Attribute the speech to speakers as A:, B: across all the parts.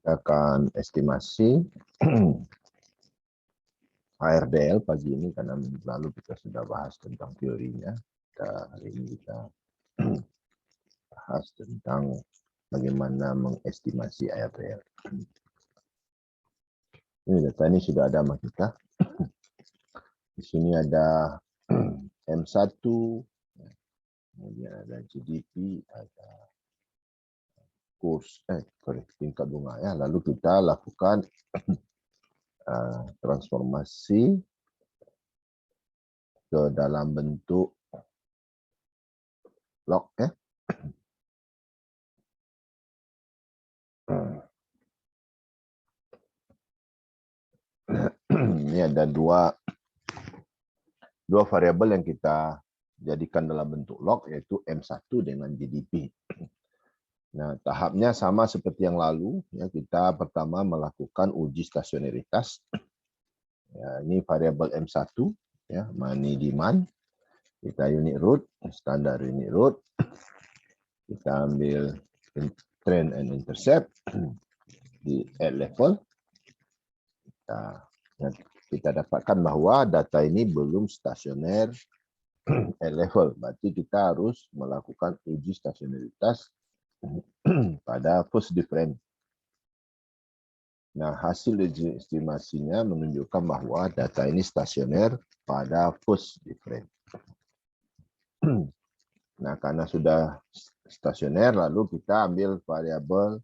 A: akan estimasi ARDL pagi ini karena minggu lalu kita sudah bahas tentang teorinya. Hari ini kita bahas tentang bagaimana mengestimasi ARDL. Ini data ini sudah ada sama kita. Di sini ada M1, kemudian ada GDP, ada kurs, tingkat bunga ya. Lalu kita lakukan transformasi ke dalam bentuk log ya. Ini ada dua variabel yang kita jadikan dalam bentuk log, yaitu M1 dengan GDP. Nah, tahapnya sama seperti yang lalu. Ya, kita pertama melakukan uji stasionaritas. Ya, ini variabel M1, ya, money demand. Kita unit root, standar unit root. Kita ambil trend and intercept di at level. Kita dapatkan bahwa data ini belum stasioner at level. Berarti kita harus melakukan uji stasionaritas pada first difference. Nah, hasil uji estimasinya menunjukkan bahwa data ini stasioner pada first difference. Nah, karena sudah stasioner, lalu kita ambil variabel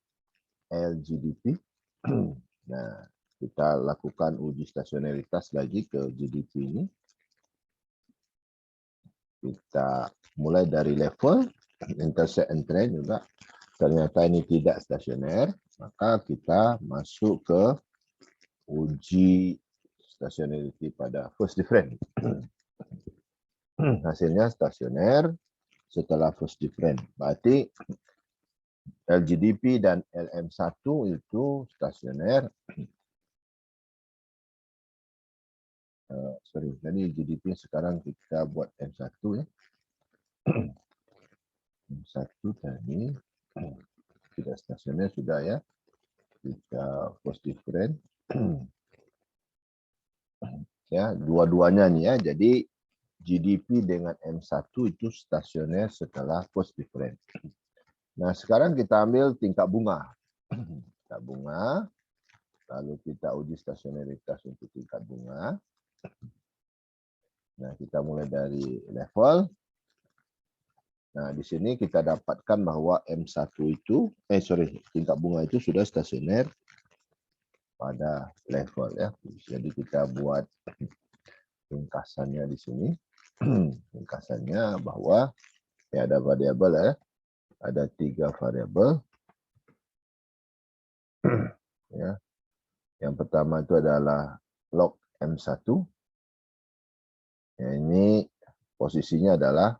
A: LGDP. Nah, kita lakukan uji stasionaritas lagi ke GDP ini. Kita mulai dari level, intercept and trend juga. Ternyata ini tidak stasioner, maka kita masuk ke uji stationarity pada first difference. Hasilnya stasioner setelah first difference. Berarti LGDP dan LM1 itu stasioner. Jadi GDP sekarang kita buat M1 ya. M1 tadi tidak stasioner sudah ya. Kita first difference. Ya, dua-duanya nih ya. Jadi GDP dengan M1 itu stasioner setelah first difference. Nah, sekarang kita ambil tingkat bunga. Tingkat bunga. Lalu kita uji stasionaritas untuk tingkat bunga. Nah, kita mulai dari level. Nah, di sini kita dapatkan bahwa M1 itu, tingkat bunga itu sudah stasioner pada level ya. Jadi kita buat ringkasannya di sini. Ringkasannya bahwa ya ada variabel ya. Ada 3 variabel. Ya. Yang pertama itu adalah log M1. Ya, ini posisinya adalah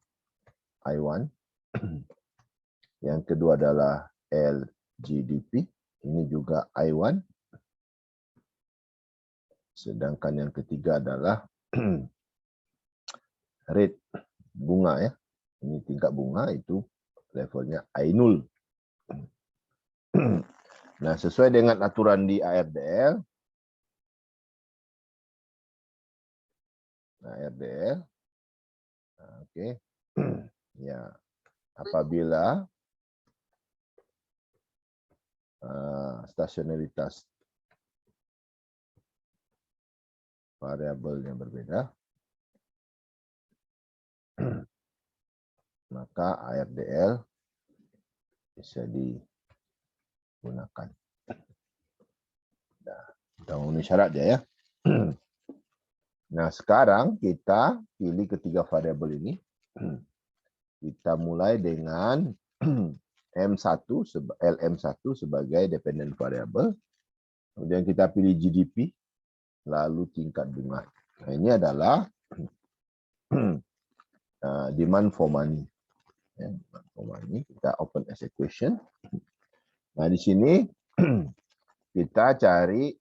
A: I1. Yang kedua adalah LGDP. Ini juga I1. Sedangkan yang ketiga adalah rate bunga ya. Ini tingkat bunga itu levelnya I0. Nah, sesuai dengan aturan di ARDL. ARDL. Oke. Ya, apabila stasionaritas variabelnya berbeda, maka ARDL bisa digunakan. Nah, kita memenuhi syarat ya. Nah, sekarang kita pilih ketiga variabel ini. Kita mulai dengan M1, LM1 sebagai dependent variable. Kemudian kita pilih GDP, lalu tingkat bunga. Nah, ini adalah demand for money. Ya, demand for money. Kita open as equation. Nah, di sini kita cari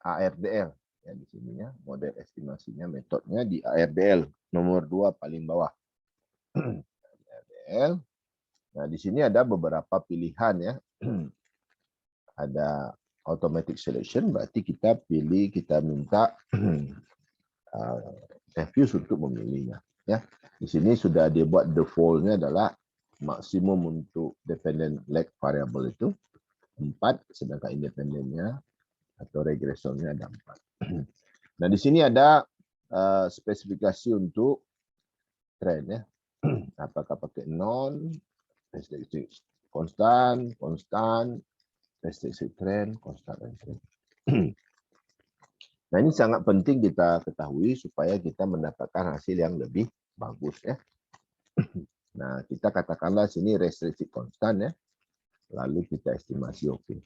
A: ARDL. Ya, di sini ya, model estimasinya, metodenya di ARDL. Nomor 2 paling bawah. ARDL. Nah, di sini ada beberapa pilihan ya. Ada automatic selection, berarti kita minta Fuse untuk memilihnya. Ya, di sini sudah dibuat default-nya adalah maksimum untuk dependent leg variable itu 4, sedangkan independennya atau regresornya ada 4. Nah, di sini ada spesifikasi untuk trend ya. Apakah pakai non, konstan, trend, konstan, trend. Nah, ini sangat penting kita ketahui supaya kita mendapatkan hasil yang lebih bagus ya. Nah, kita katakanlah sini restricted konstan ya. Lalu kita estimasi oke.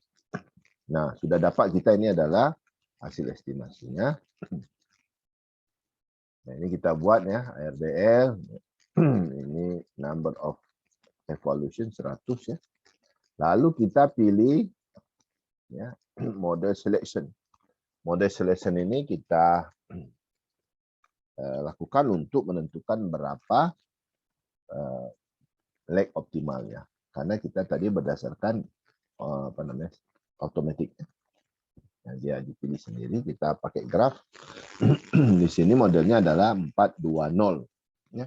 A: Nah, sudah dapat kita ini adalah hasil estimasinya. Nah, ini kita buat ya, RDL. Ini number of evolution 100 ya. Lalu kita pilih ya, model selection. Model selection ini kita lakukan untuk menentukan berapa leg optimalnya. Karena kita tadi berdasarkan automatic. Nah, dia dipilih sendiri, kita pakai graf. Di sini modelnya adalah 420. Ya.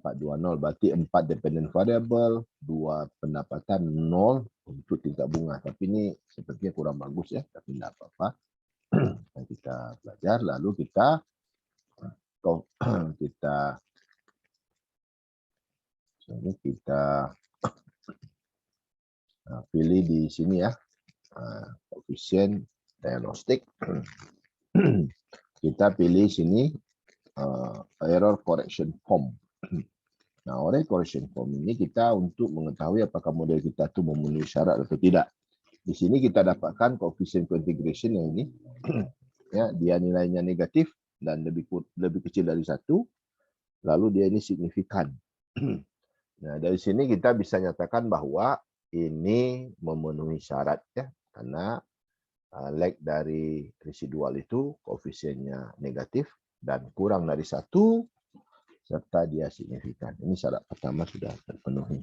A: 420 berarti 4 dependent variable, 2 pendapatan, 0 untuk tingkat bunga. Tapi ini sepertinya kurang bagus ya, tapi tidak apa-apa. Kita belajar, lalu kita pilih di sini ya, koefisien diagnostik. Kita pilih sini error correction form. Nah, error correction form ini kita untuk mengetahui apakah model kita itu memenuhi syarat atau tidak. Di sini kita dapatkan koefisien integration yang ini, ya, dia nilainya negatif dan lebih kecil dari 1, lalu dia ini signifikan. Nah, dari sini kita bisa nyatakan bahwa ini memenuhi syarat ya, karena leg dari residual itu koefisiennya negatif dan kurang dari 1 serta dia signifikan. Ini syarat pertama sudah terpenuhi.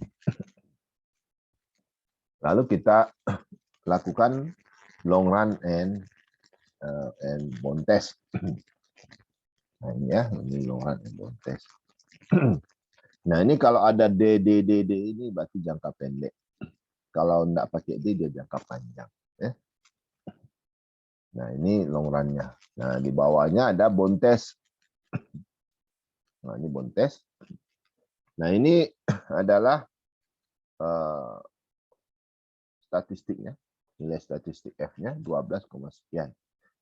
A: Lalu kita lakukan long run and bond test. Nah, ini ya, ini long run and bond test. Nah, ini kalau ada D ini berarti jangka pendek. Kalau enggak pakai D dia jangka panjang. Ya. Nah, ini long run-nya. Nah, di bawahnya ada bond test. Nah, ini bond test. Nah, ini adalah statistiknya. Nilai statistik F-nya 12, sekian.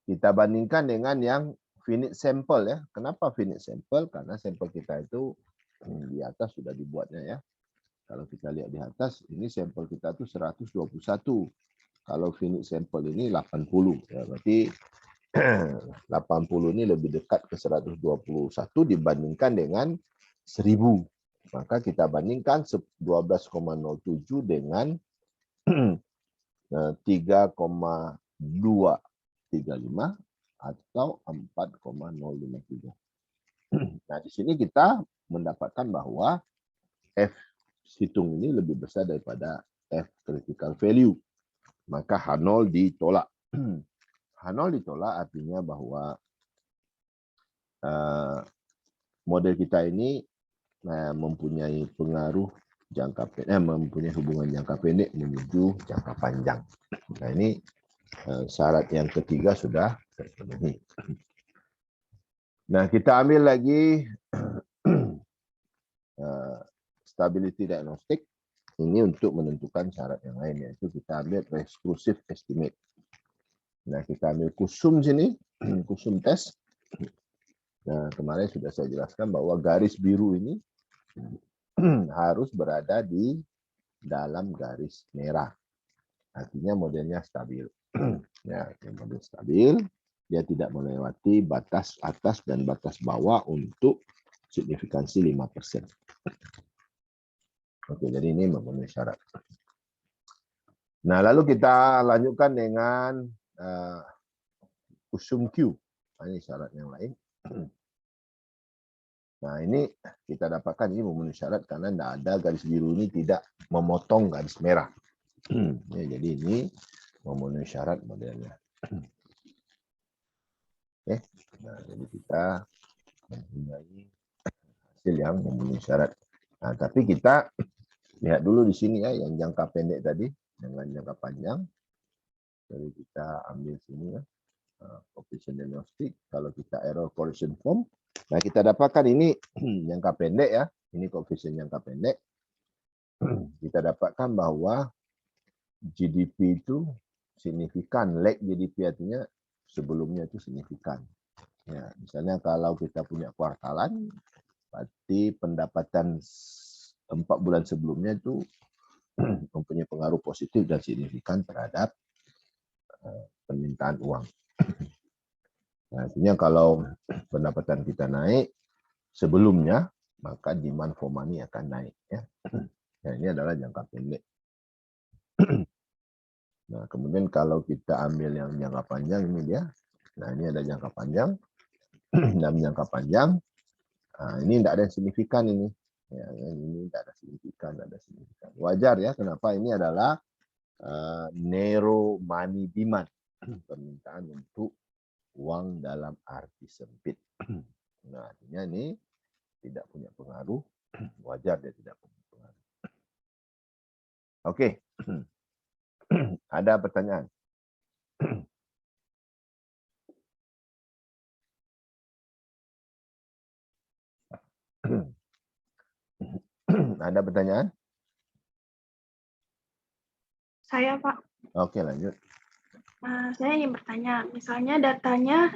A: Kita bandingkan dengan yang finite sample ya. Kenapa finite sample? Karena sampel kita itu di atas sudah dibuatnya ya. Kalau kita lihat di atas, ini sampel kita itu 121. Kalau finite sample ini 80. Ya, berarti 80 ini lebih dekat ke 121 dibandingkan dengan 1000. Maka kita bandingkan 12,07 dengan 3,235 atau 4,053. Nah, di sini kita mendapatkan bahwa F hitung ini lebih besar daripada F critical value. Maka H0 ditolak. H0 ditolak artinya bahwa model kita ini mempunyai pengaruh jangka pendek, mempunyai hubungan jangka pendek menuju jangka panjang. Nah, ini syarat yang ketiga sudah terpenuhi. Nah, kita ambil lagi stability diagnostic. Ini untuk menentukan syarat yang lain, yaitu kita ambil exclusive estimate. Nah, kita ambil kusum sini, kusum test. Nah, kemarin sudah saya jelaskan bahwa garis biru ini harus berada di dalam garis merah. Artinya modelnya stabil. Ya, model stabil, dia tidak melewati batas atas dan batas bawah untuk signifikansi 5%. Oke, jadi ini memenuhi syarat. Nah, lalu kita lanjutkan dengan kusum Q. Nah, ini syarat yang lain. Nah, ini kita dapatkan ini memenuhi syarat karena tidak ada garis biru ini tidak memotong garis merah. Ya, jadi ini memenuhi syarat modelnya. Oke, nah, jadi kita mempunyai hasil yang memenuhi syarat. Nah, tapi kita lihat dulu di sini ya, yang jangka pendek tadi dengan jangka panjang. Jadi kita ambil sini ya, coefficient diagnostic. Kalau kita error correction form, nah kita dapatkan ini jangka pendek ya, ini coefficient jangka pendek. Kita dapatkan bahwa GDP itu signifikan, lag GDP artinya sebelumnya itu signifikan. Ya, misalnya kalau kita punya kuartalan, berarti pendapatan 4 bulan sebelumnya itu mempunyai pengaruh positif dan signifikan terhadap permintaan uang. Nah, artinya kalau pendapatan kita naik sebelumnya, maka demand for money akan naik. Ya. Nah, ini adalah jangka pendek. Nah, kemudian kalau kita ambil yang jangka panjang, ini dia. Nah, ini ada jangka panjang. Dalam jangka panjang, ini tidak ada yang signifikan ini. Ya, ini tidak ada signifikan, tidak ada signifikan. Wajar ya, kenapa? Ini adalah narrow money demand, permintaan untuk uang dalam arti sempit. Nah, artinya ini tidak punya pengaruh, wajar dia tidak punya pengaruh. Oke, ada pertanyaan? Ada pertanyaan?
B: Saya, Pak.
A: Oke, lanjut.
B: Saya ingin bertanya, misalnya datanya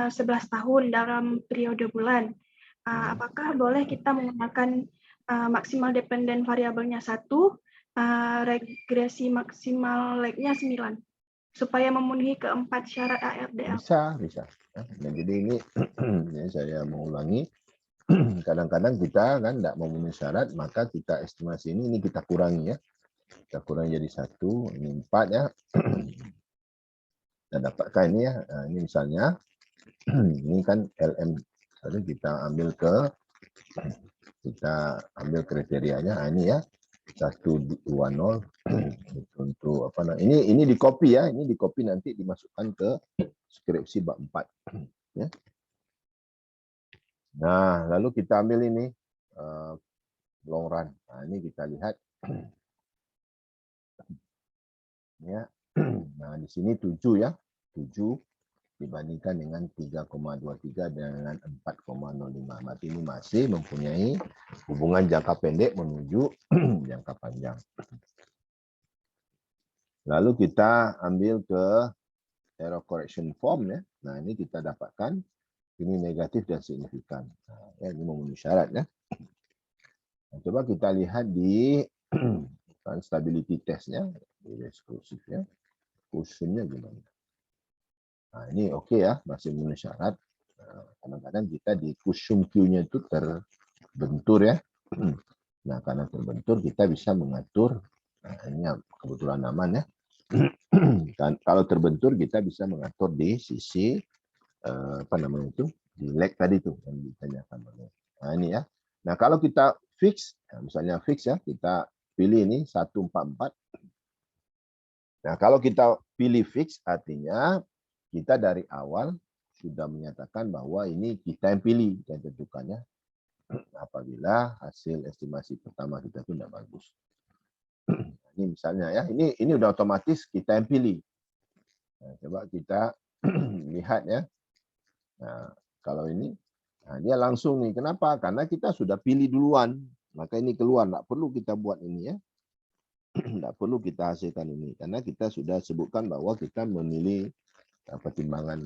B: 11 tahun dalam periode bulan, apakah boleh kita menggunakan maksimal dependen variabelnya 1, regresi maksimal lag-nya 9, supaya memenuhi keempat syarat ARDL?
A: Bisa, bisa. Nah, jadi ini saya mengulangi. Kadang-kadang kita kan tidak memenuhi syarat, maka kita estimasi ini kita kurangi ya. Kita kurangi jadi 1, ini 4 ya. Kita dapatkan ini ya. Nah, ini misalnya, ini kan LM. Lalu kita ambil kriterianya. Nah, ini ya. 120 untuk apa namanya? Ini di copy ya. Ini di copy nanti dimasukkan ke skripsi bab 4 ya. Nah, lalu kita ambil ini long run. Nah, ini kita lihat ya. Nah, di sini 7 ya. 7 dibandingkan dengan 3,23 dengan 4,05. Berarti ini masih mempunyai hubungan jangka pendek menuju jangka panjang. Lalu kita ambil ke error correction form ya. Nah, ini kita dapatkan ini negatif dan signifikan. Nah, ya, ini memenuhi syarat ya. Nah, coba kita lihat di stability testnya, di eksklusifnya, kusunnya gimana. Nah, ini oke ya, masih memenuhi syarat. Kadang-kadang kita di cushion Q-nya itu terbentur ya. Nah, karena terbentur kita bisa mengatur, nah ini kebetulan aman ya. Kalau terbentur kita bisa mengatur di sisi apa namanya itu, di lag tadi tuh yang ditanyakan. Nah, ini ya. Nah, kalau kita fix, misalnya fix ya, kita pilih ini 144. Nah, kalau kita pilih fix artinya kita dari awal sudah menyatakan bahwa ini kita yang pilih dan tentukannya apabila hasil estimasi pertama kita itu tidak bagus. Ini misalnya ya, ini udah otomatis kita yang pilih. Nah, coba kita lihat ya. Nah, kalau ini, nah dia langsung nih. Kenapa? Karena kita sudah pilih duluan. Maka ini keluar, nggak perlu kita buat ini ya. Nggak perlu kita hasilkan ini. Karena kita sudah sebutkan bahwa kita memilih pertimbangan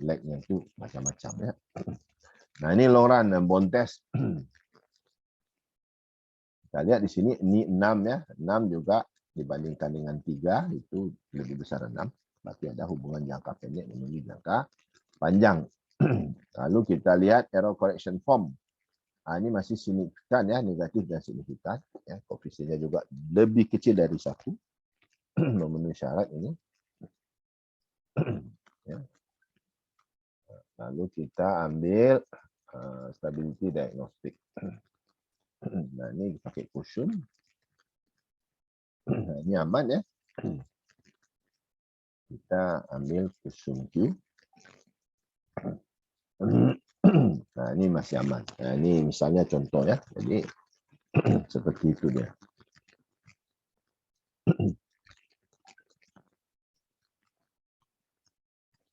A: lag-nya itu macam-macam ya. Nah, ini long run dan bond test. Kita lihat di sini ini 6 ya. 6 juga dibandingkan dengan 3 itu lebih besar 6. Berarti ada hubungan jangka pendek menuju jangka panjang. Lalu kita lihat error correction form. Nah, ini masih signifikan ya, negatif dan signifikan. Ya, koefisiennya juga lebih kecil dari 1. Memenuhi syarat ini. Ya. Lalu kita ambil stability diagnostic. Nah, ini pakai cushion. Nah, ini aman ya. kita ambil sum Q. Nah, ini masih aman. Nah, ini misalnya contoh ya. Jadi seperti itu dia.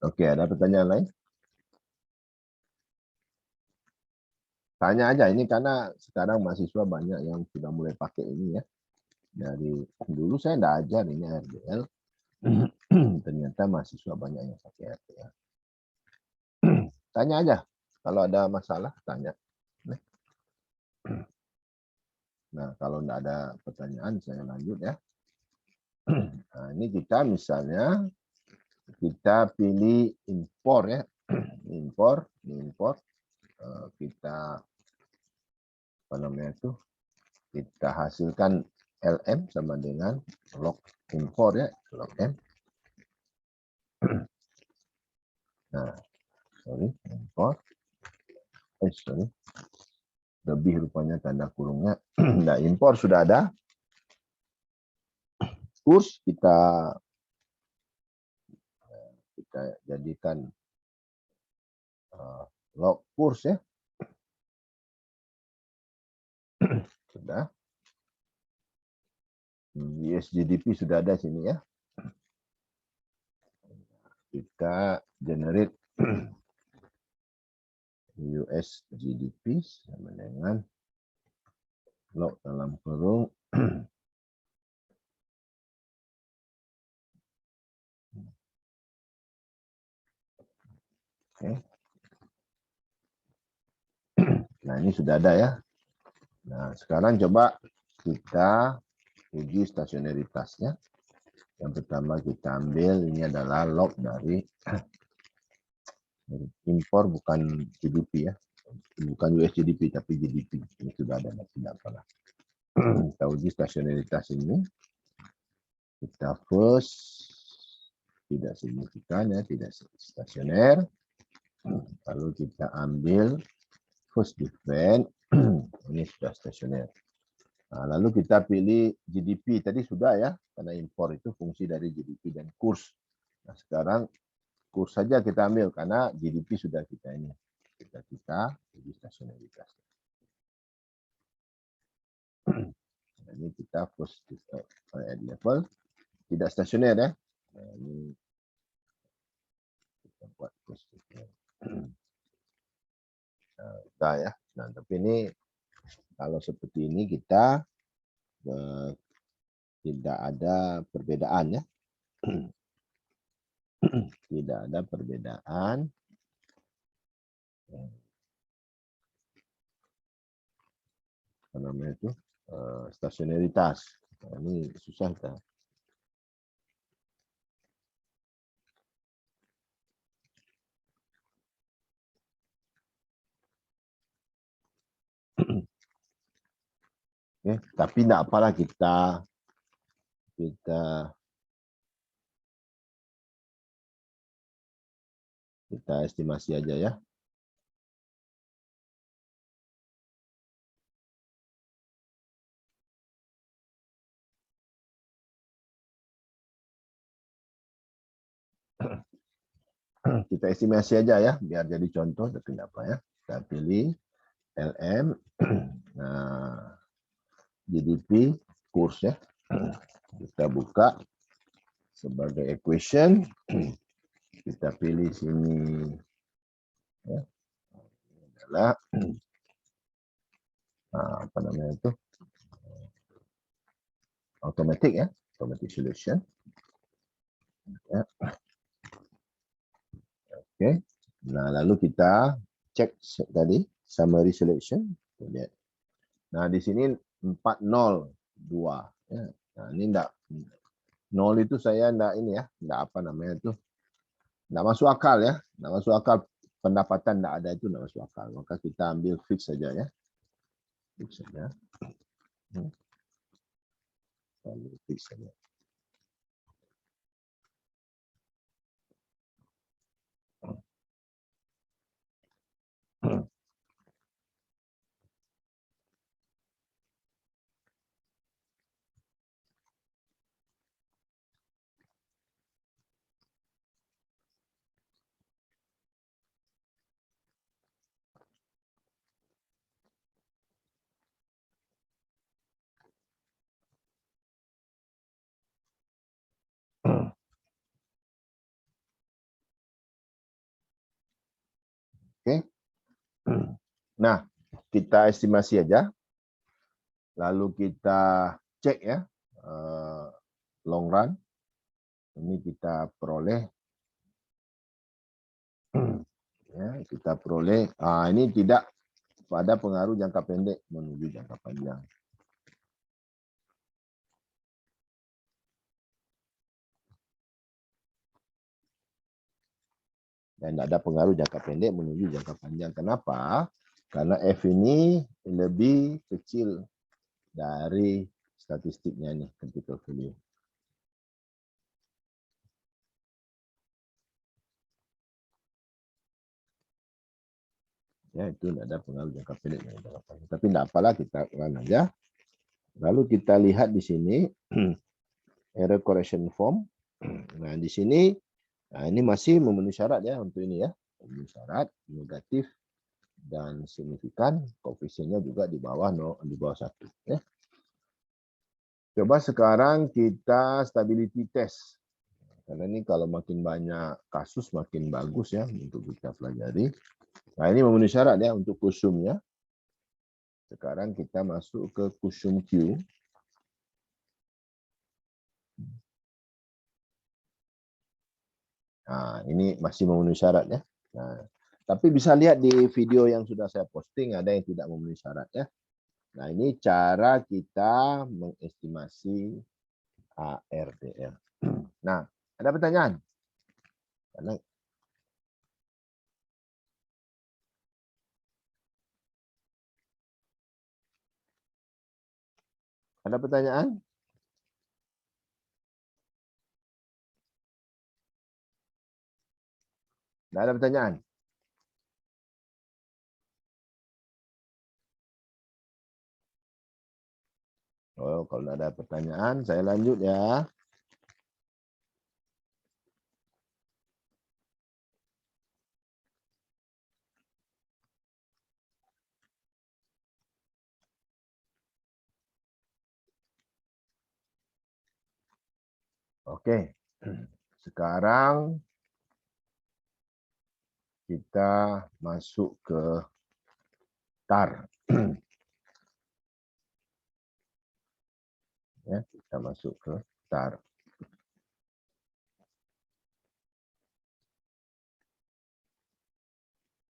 A: Oke, ada pertanyaan lain? Tanya aja ini karena sekarang mahasiswa banyak yang sudah mulai pakai ini ya. Dari dulu saya enggak ajar ini RDL. Ternyata mahasiswa banyak yang pakai RDL. Tanya aja. Kalau ada masalah, tanya. Nah, kalau enggak ada pertanyaan, saya lanjut ya. Nah, ini kita misalnya, kita pilih impor ya. Impor. Kita, apa namanya itu, kita hasilkan LM sama dengan log impor ya. Log M. Nah, impor. Sorry. Lebih rupanya tanda kurungnya. Nah, impor sudah ada. Kurs kita jadikan log kurs ya. Sudah. USGDP sudah ada sini ya. Kita generate USGDP sama dengan log dalam kurung oke. Nah, ini sudah ada ya. Nah, sekarang coba kita uji stasionaritasnya. Yang pertama kita ambil ini adalah log dari impor, bukan GDP ya. Bukan USGDP tapi GDP. Ini sudah ada, tidak apalah. Kita uji stasionaritas ini. Kita first tidak signifikan ya, tidak stasioner. Lalu kita ambil first different, ini sudah stasioner. Nah, lalu kita pilih GDP, tadi sudah ya, karena impor itu fungsi dari GDP dan kurs. Nah, sekarang kurs saja kita ambil, karena GDP sudah kita ini. Kita uji stasionaritas. Nah, ini kita first at level, tidak stasioner ya. Nah, ini kita buat first different. Nah, ya. Nah, tapi ini kalau seperti ini kita tidak ada perbedaan ya. Tidak ada perbedaan. Apa namanya itu? Stasionaritas. Nah, ini susah kan. Ya, tapi tidak apalah kita estimasi aja ya. Kita estimasi aja ya, biar jadi contoh, tapi tidak apa ya. Kita pilih LM, nah, GDP, kurs ya. Kita buka sebagai equation. Kita pilih sini ya, adalah apa namanya itu, automatic ya, automatic solution ya. Oke. Nah, lalu kita cek tadi summary selection. Nah, di sini 402 ya. Nah, ini enggak 0 itu saya enggak ini ya, enggak apa namanya itu, enggak masuk akal ya, enggak masuk akal, pendapatan enggak ada, itu enggak masuk akal. Maka kita ambil fix saja ya. Fix saja. Fix saja. Oke. Nah, kita estimasi aja. Lalu kita cek ya long run. Ini kita peroleh ya, kita peroleh ini tidak pada pengaruh jangka pendek menuju jangka panjang. Dan tidak ada pengaruh jangka pendek menuju jangka panjang. Kenapa? Karena F ini lebih kecil dari statistiknya nih, critical value. Ya, itu tidak ada pengaruh jangka pendek dan jangka panjang. Tapi tidak apalah, kita run aja. Lalu kita lihat di sini error correction form. Nah, di sini ini masih memenuhi syarat ya untuk ini ya. Memenuhi syarat negatif dan signifikan, koefisiennya juga di bawah 1 ya. Coba sekarang kita stability test. Karena ini kalau makin banyak kasus makin bagus ya untuk kita pelajari. Nah, ini memenuhi syarat ya untuk kusumnya. Sekarang kita masuk ke kusum Q. Nah, ini masih memenuhi syarat ya. Nah, tapi bisa lihat di video yang sudah saya posting ada yang tidak memenuhi syarat ya. Nah, ini cara kita mengestimasi ARDL. Nah, ada pertanyaan? Ada pertanyaan? Tidak ada pertanyaan? Oh, kalau tidak ada pertanyaan, saya lanjut ya. Oke, sekarang kita masuk ke TAR. Ya, kita masuk ke TAR.